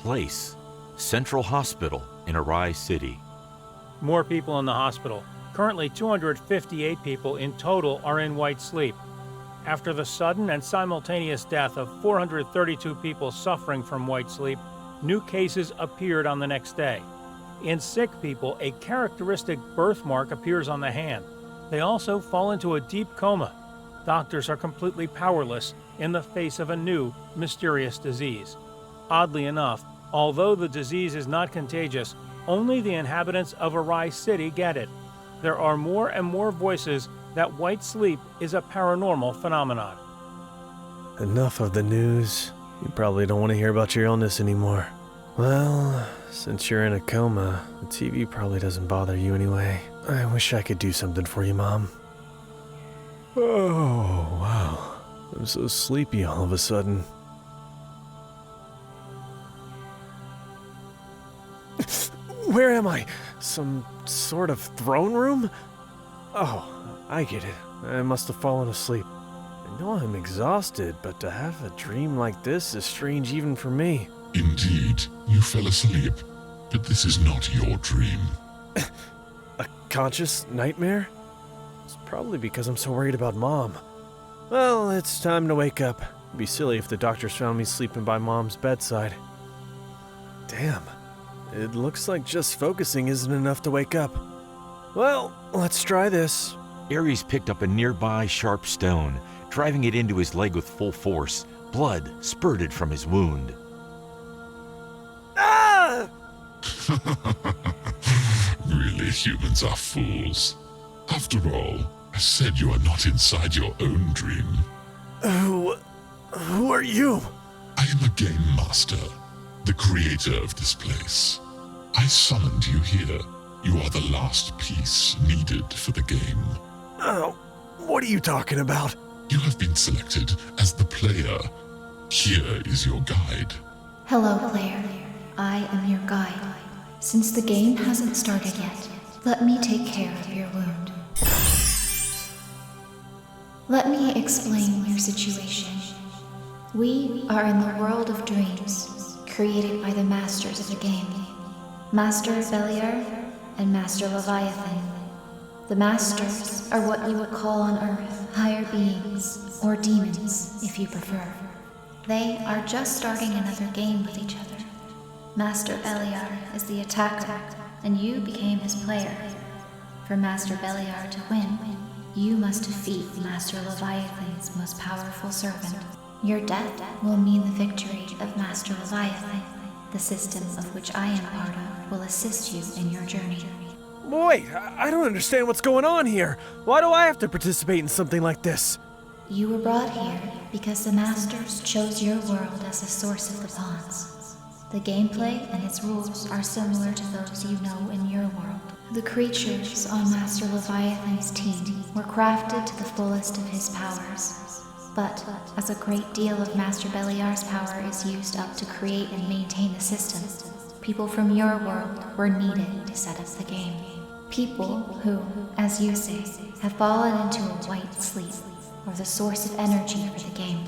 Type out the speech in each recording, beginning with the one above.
place. Central Hospital in Arai City. More people in the hospital. Currently 258 people in total are in white sleep. After the sudden and simultaneous death of 432 people suffering from white sleep, new cases appeared on the next day. In sick people, a characteristic birthmark appears on the hand. They also fall into a deep coma. Doctors are completely powerless in the face of a new, mysterious disease. Oddly enough, although the disease is not contagious, only the inhabitants of Arai City get it. There are more and more voices that white sleep is a paranormal phenomenon. Enough of the news. You probably don't want to hear about your illness anymore. Well, since you're in a coma, the TV probably doesn't bother you anyway. I wish I could do something for you, Mom. Oh, wow. I'm so sleepy all of a sudden. Where am I? Some sort of throne room? Oh, I get it. I must have fallen asleep. I know I'm exhausted, but to have a dream like this is strange even for me. Indeed, you fell asleep, but this is not your dream. A conscious nightmare? It's probably because I'm so worried about Mom. Well, it's time to wake up. It'd be silly if the doctors found me sleeping by Mom's bedside. Damn. It looks like just focusing isn't enough to wake up. Well, let's try this. Ares picked up a nearby sharp stone, driving it into his leg with full force. Blood spurted from his wound. Ah! Really, humans are fools. After all, I said you are not inside your own dream. Who are you? I am a game master, the creator of this place. I summoned you here. You are the last piece needed for the game. Oh, what are you talking about? You have been selected as the player. Here is your guide. Hello, player. I am your guide. Since the game hasn't started yet, let me take care of your wound. Let me explain your situation. We are in the world of dreams, created by the masters of the game, Master Beliar and Master Leviathan. The masters are what you would call on Earth higher beings, or demons, if you prefer. They are just starting another game with each other. Master Beliar is the attacker, and you became his player. For Master Beliar to win, you must defeat Master Leviathan's most powerful servant. Your death will mean the victory of Master Leviathan. The system of which I am part of will assist you in your journey. Wait, I don't understand what's going on here. Why do I have to participate in something like this? You were brought here because the Masters chose your world as the source of the pawns. The gameplay and its rules are similar to those you know in your world. The creatures on Master Leviathan's team were crafted to the fullest of his powers. But, as a great deal of Master Beliar's power is used up to create and maintain the system, people from your world were needed to set up the game. People who, as you say, have fallen into a white sleep, or the source of energy for the game.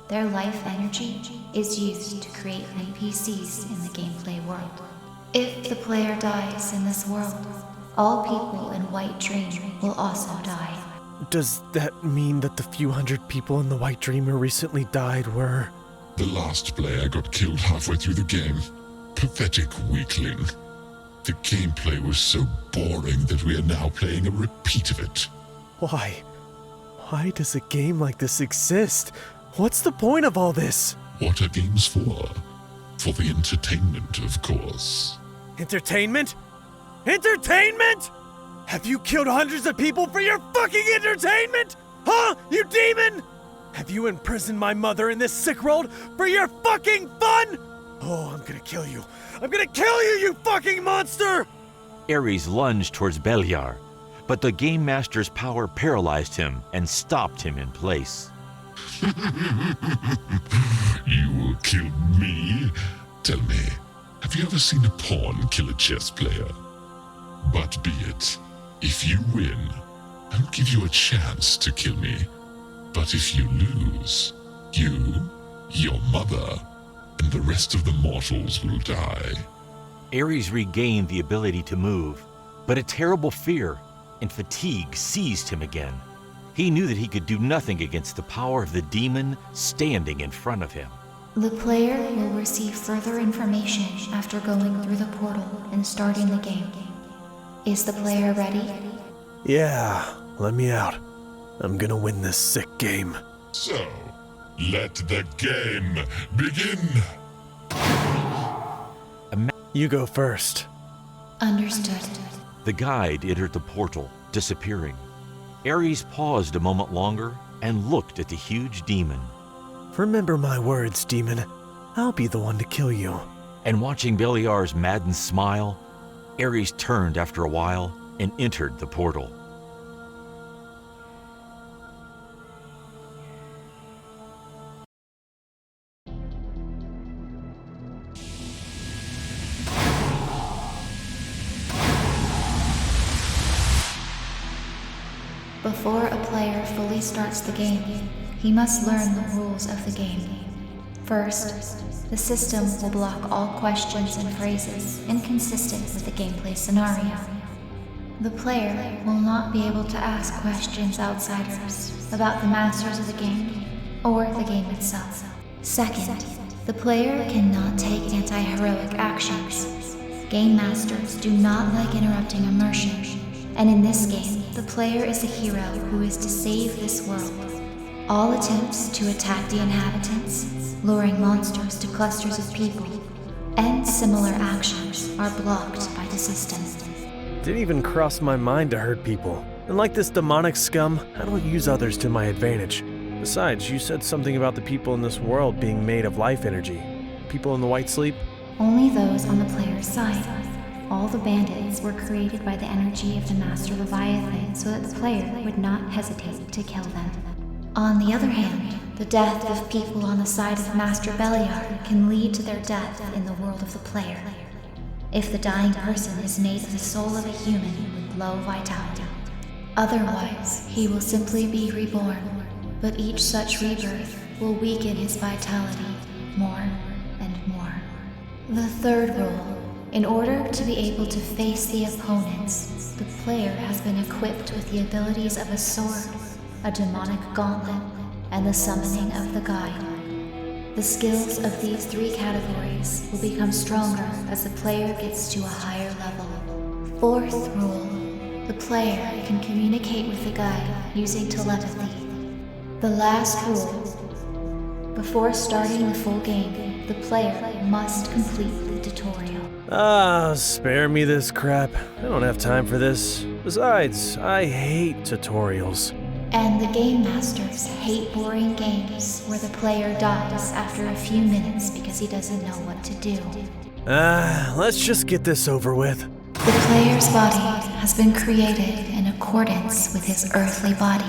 Their life energy is used to create NPCs in the gameplay world. If the player dies in this world, all people in White Dream will also die. Does that mean that the few hundred people in the White Dream who recently died were... The last player got killed halfway through the game. Pathetic weakling. The gameplay was so boring that we are now playing a repeat of it. Why? Why does a game like this exist? What's the point of all this? What are games for? For the entertainment, of course. Entertainment? Entertainment? Have you killed hundreds of people for your fucking entertainment? Huh, you demon? Have you imprisoned my mother in this sick world for your fucking fun? Oh, I'm gonna kill you. I'm gonna kill you, you fucking monster! Ares lunged towards Beliar, but the Game Master's power paralyzed him and stopped him in place. You will kill me? Tell me, have you ever seen a pawn kill a chess player? But be it. If you win, I'll give you a chance to kill me. But if you lose, you, your mother, and the rest of the mortals will die. Ares regained the ability to move, but a terrible fear and fatigue seized him again. He knew that he could do nothing against the power of the demon standing in front of him. The player will receive further information after going through the portal and starting the game. Is the player ready? Yeah, let me out. I'm gonna win this sick game. So, let the game begin! You go first. Understood. The guide entered the portal, disappearing. Ares paused a moment longer and looked at the huge demon. Remember my words, demon. I'll be the one to kill you. And watching Beliar's maddened smile, Ares turned after a while and entered the portal. Before a player fully starts the game, he must learn the rules of the game. First, the system will block all questions and phrases inconsistent with the gameplay scenario. The player will not be able to ask questions outsiders about the masters of the game or the game itself. Second, the player cannot take anti-heroic actions. Game masters do not like interrupting immersion, and in this game, the player is a hero who is to save this world. All attempts to attack the inhabitants, luring monsters to clusters of people, and similar actions are blocked by the system. Didn't even cross my mind to hurt people. And like this demonic scum, I don't use others to my advantage. Besides, you said something about the people in this world being made of life energy. People in the White Sleep? Only those on the player's side. All the bandits were created by the energy of the Master Leviathan so that the player would not hesitate to kill them. On the other hand, the death of people on the side of Master Beliar can lead to their death in the world of the player. If the dying person is made of the soul of a human with low vitality. Otherwise, he will simply be reborn, but each such rebirth will weaken his vitality more and more. The third rule. In order to be able to face the opponents, the player has been equipped with the abilities of a sword, a demonic gauntlet, and the summoning of the guide. The skills of these three categories will become stronger as the player gets to a higher level. Fourth rule. The player can communicate with the guide using telepathy. The last rule. Before starting the full game, the player must complete the tutorial. Spare me this crap. I don't have time for this. Besides, I hate tutorials. And the game masters hate boring games where the player dies after a few minutes because he doesn't know what to do. Let's just get this over with. The player's body has been created in accordance with his earthly body.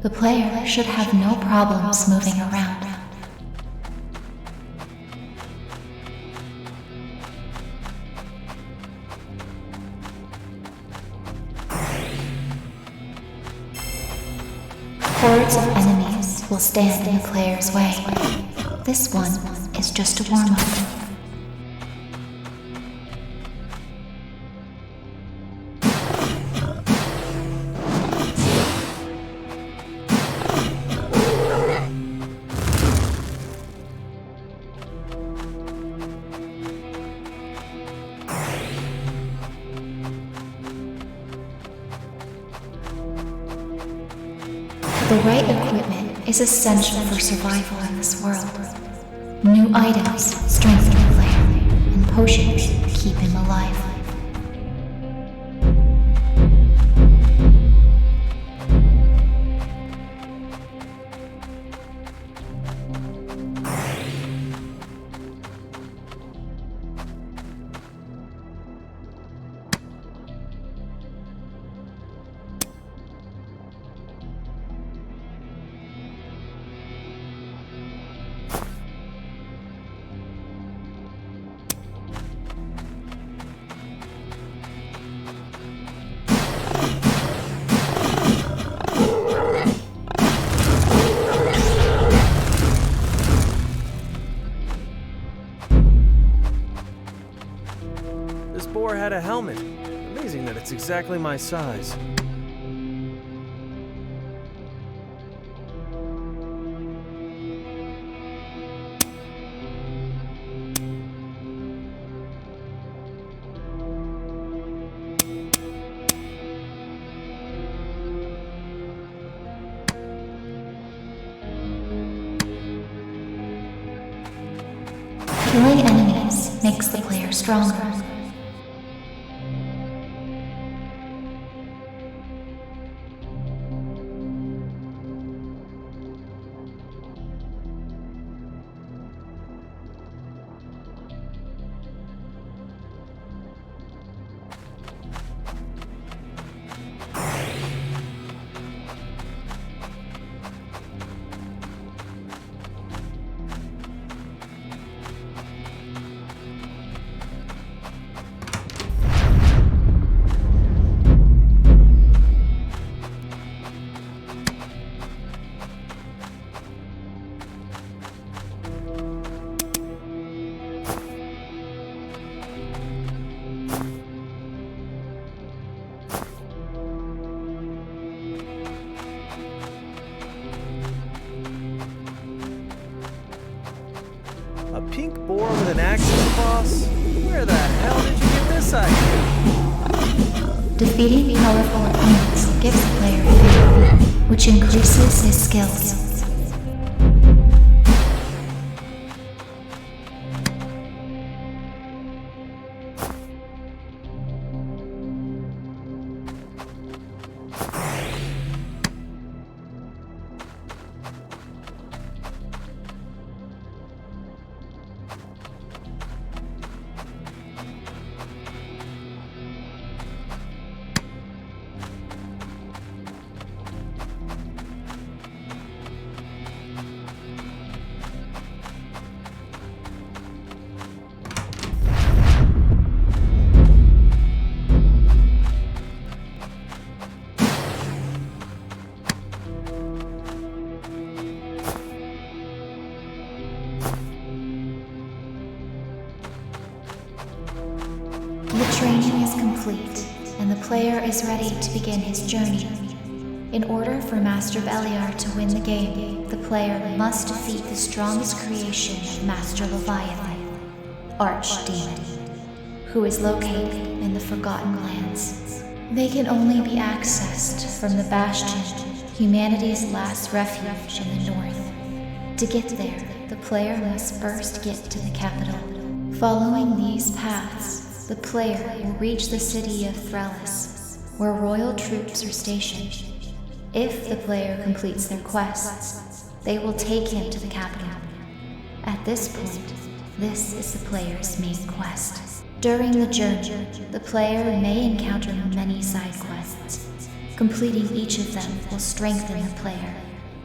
The player should have no problems moving around. Hordes of enemies will stand in the player's way. This one is just a warm-up. The right equipment is essential for survival in this world. New items strengthen the player, and potions keep him alive. exactly my size. Killing enemies makes the player stronger. A pink boar with an axe in the boss? Where the hell did you get this idea? Defeating powerful opponents gives the player fear, which increases his skills. The training is complete, and the player is ready to begin his journey. In order for Master Beliar to win the game, the player must defeat the strongest creation of Master Leviathan, Archdemon, who is located in the Forgotten Lands. They can only be accessed from the Bastion, humanity's last refuge in the north. To get there, the player must first get to the capital. Following these paths, the player will reach the city of Threllis, where royal troops are stationed. If the player completes their quests, they will take him to the capital. At this point, this is the player's main quest. During the journey, the player may encounter many side quests. Completing each of them will strengthen the player,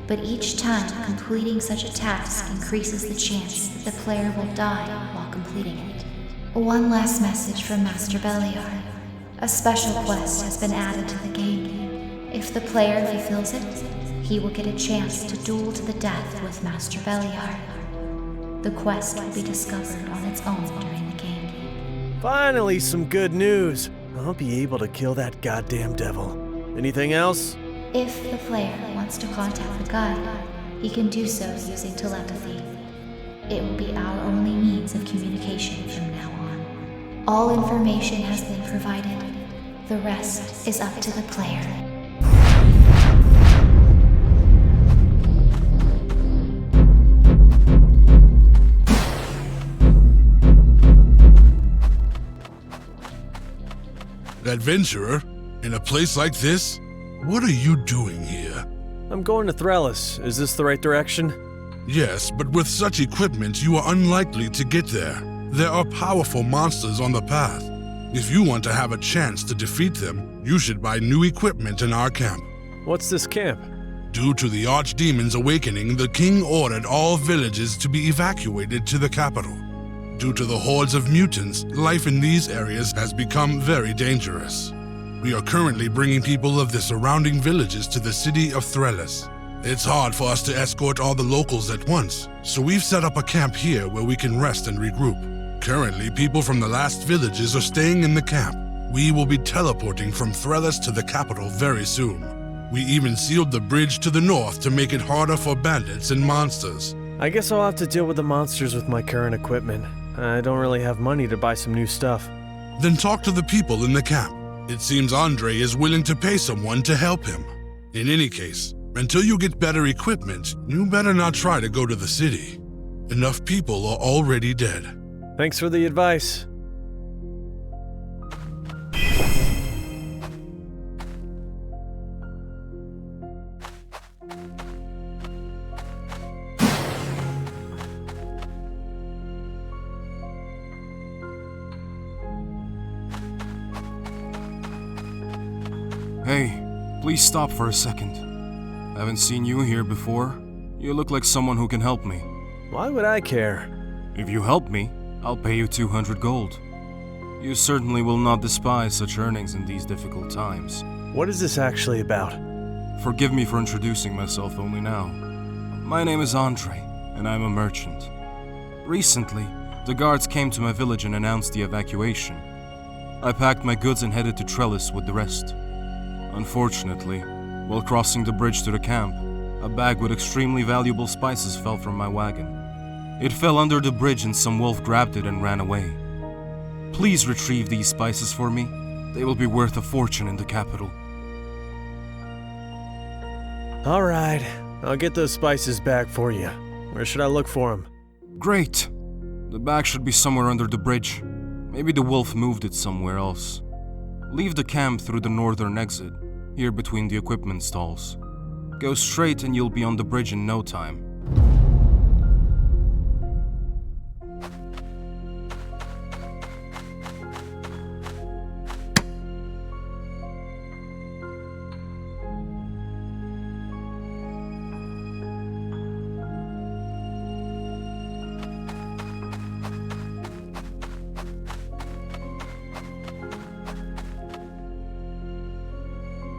but each time completing such a task increases the chance that the player will die while completing it. One last message from Master Beliar. A special quest has been added to the game. If the player fulfills it, he will get a chance to duel to the death with Master Beliar. The quest will be discovered on its own during the game. Finally, some good news. I'll be able to kill that goddamn devil. Anything else? If the player wants to contact the guide, he can do so using telepathy. It will be our only means of communication from now on. All information has been provided. The rest is up to the player. Adventurer, in a place like this? What are you doing here? I'm going to Threllis. Is this the right direction? Yes, but with such equipment, you are unlikely to get there. There are powerful monsters on the path. If you want to have a chance to defeat them, you should buy new equipment in our camp. What's this camp? Due to the Archdemon's awakening, the king ordered all villages to be evacuated to the capital. Due to the hordes of mutants, life in these areas has become very dangerous. We are currently bringing people of the surrounding villages to the city of Threllis. It's hard for us to escort all the locals at once, so we've set up a camp here where we can rest and regroup. Currently, people from the last villages are staying in the camp. We will be teleporting from Threllis to the capital very soon. We even sealed the bridge to the north to make it harder for bandits and monsters. I guess I'll have to deal with the monsters with my current equipment. I don't really have money to buy some new stuff. Then talk to the people in the camp. It seems Andre is willing to pay someone to help him. In any case, until you get better equipment, you better not try to go to the city. Enough people are already dead. Thanks for the advice. Hey, please stop for a second. I haven't seen you here before. You look like someone who can help me. Why would I care? If you help me, I'll pay you 200 gold. You certainly will not despise such earnings in these difficult times. What is this actually about? Forgive me for introducing myself only now. My name is Andre, and I'm a merchant. Recently, the guards came to my village and announced the evacuation. I packed my goods and headed to Trellis with the rest. Unfortunately, while crossing the bridge to the camp, a bag with extremely valuable spices fell from my wagon. It fell under the bridge and some wolf grabbed it and ran away. Please retrieve these spices for me. They will be worth a fortune in the capital. All right, I'll get those spices back for you. Where should I look for them? Great! The bag should be somewhere under the bridge. Maybe the wolf moved it somewhere else. Leave the camp through the northern exit, here between the equipment stalls. Go straight and you'll be on the bridge in no time.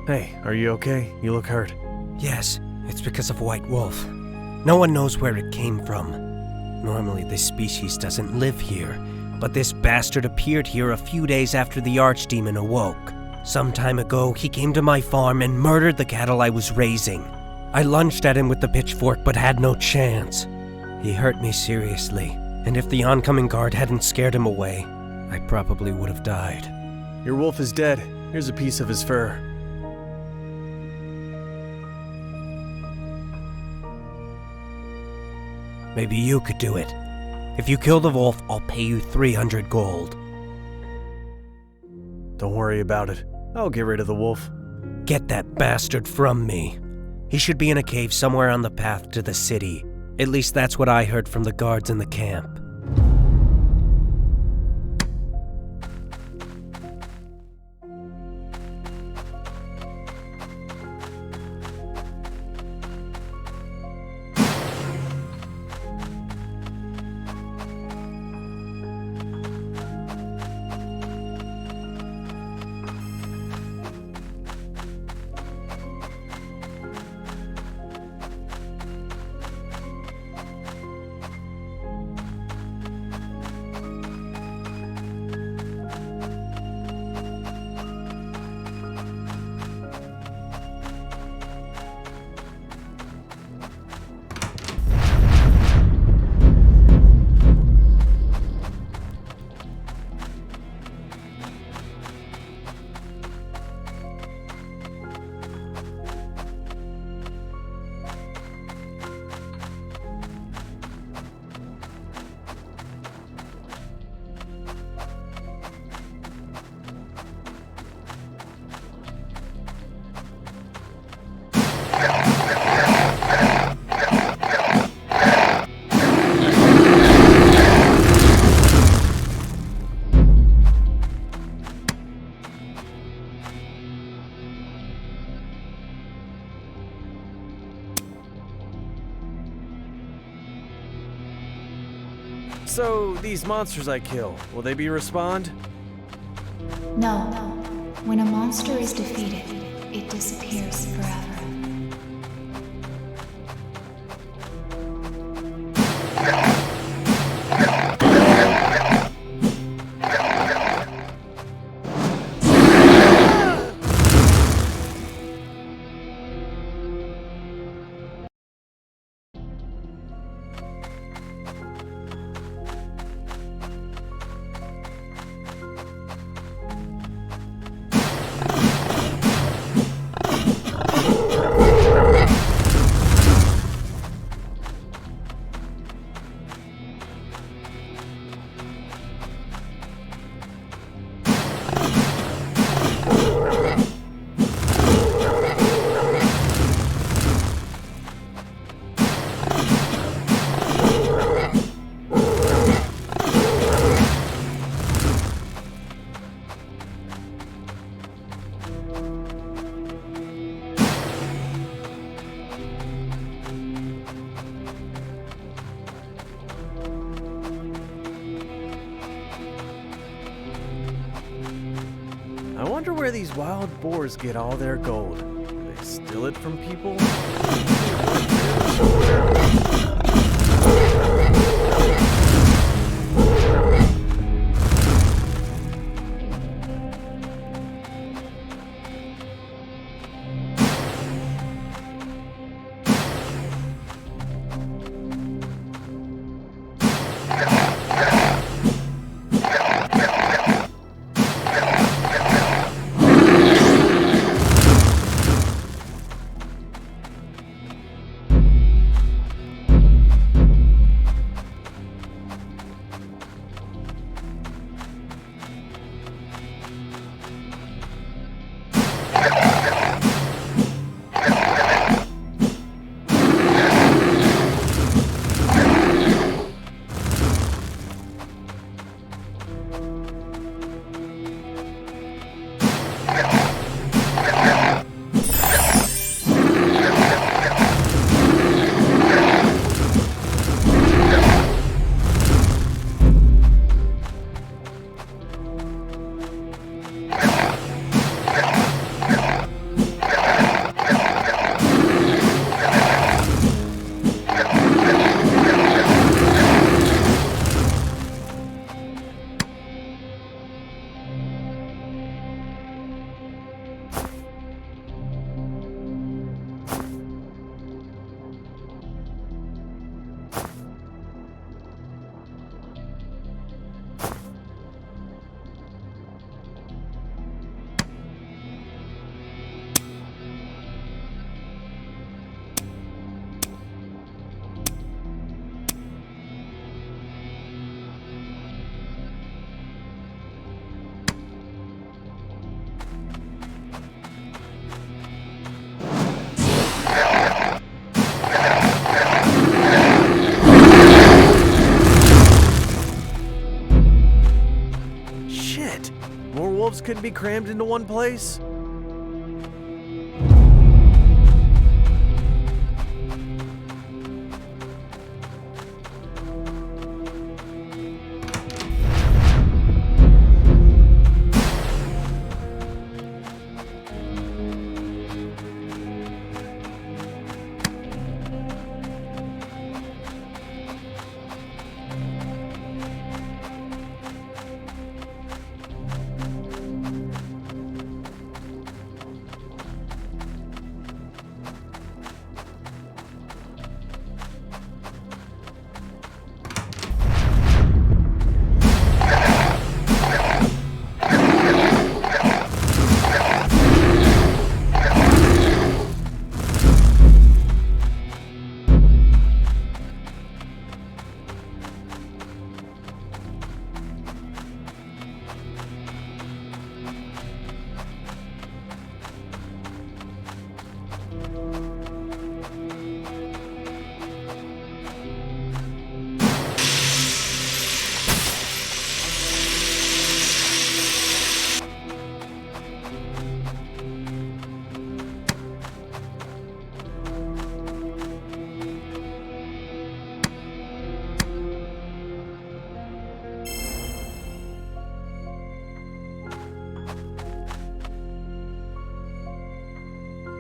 Hey, are you okay? You look hurt. Yes, it's because of White Wolf. No one knows where it came from. Normally this species doesn't live here, but this bastard appeared here a few days after the archdemon awoke. Some time ago, he came to my farm and murdered the cattle I was raising. I lunged at him with the pitchfork but had no chance. He hurt me seriously, and if the oncoming guard hadn't scared him away, I probably would have died. Your wolf is dead. Here's a piece of his fur. Maybe you could do it. If you kill the wolf, I'll pay you 300 gold. Don't worry about it. I'll get rid of the wolf. Get that bastard from me. He should be in a cave somewhere on the path to the city. At least that's what I heard from the guards in the camp. So, these monsters I kill, will they be respawned? No. When a monster is defeated, it disappears forever. do these wild boars get all their gold? Do they steal it from people? More wolves couldn't be crammed into one place?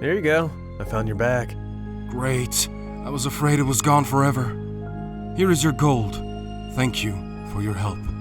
There you go. I found your bag. Great. I was afraid it was gone forever. Here is your gold. Thank you for your help.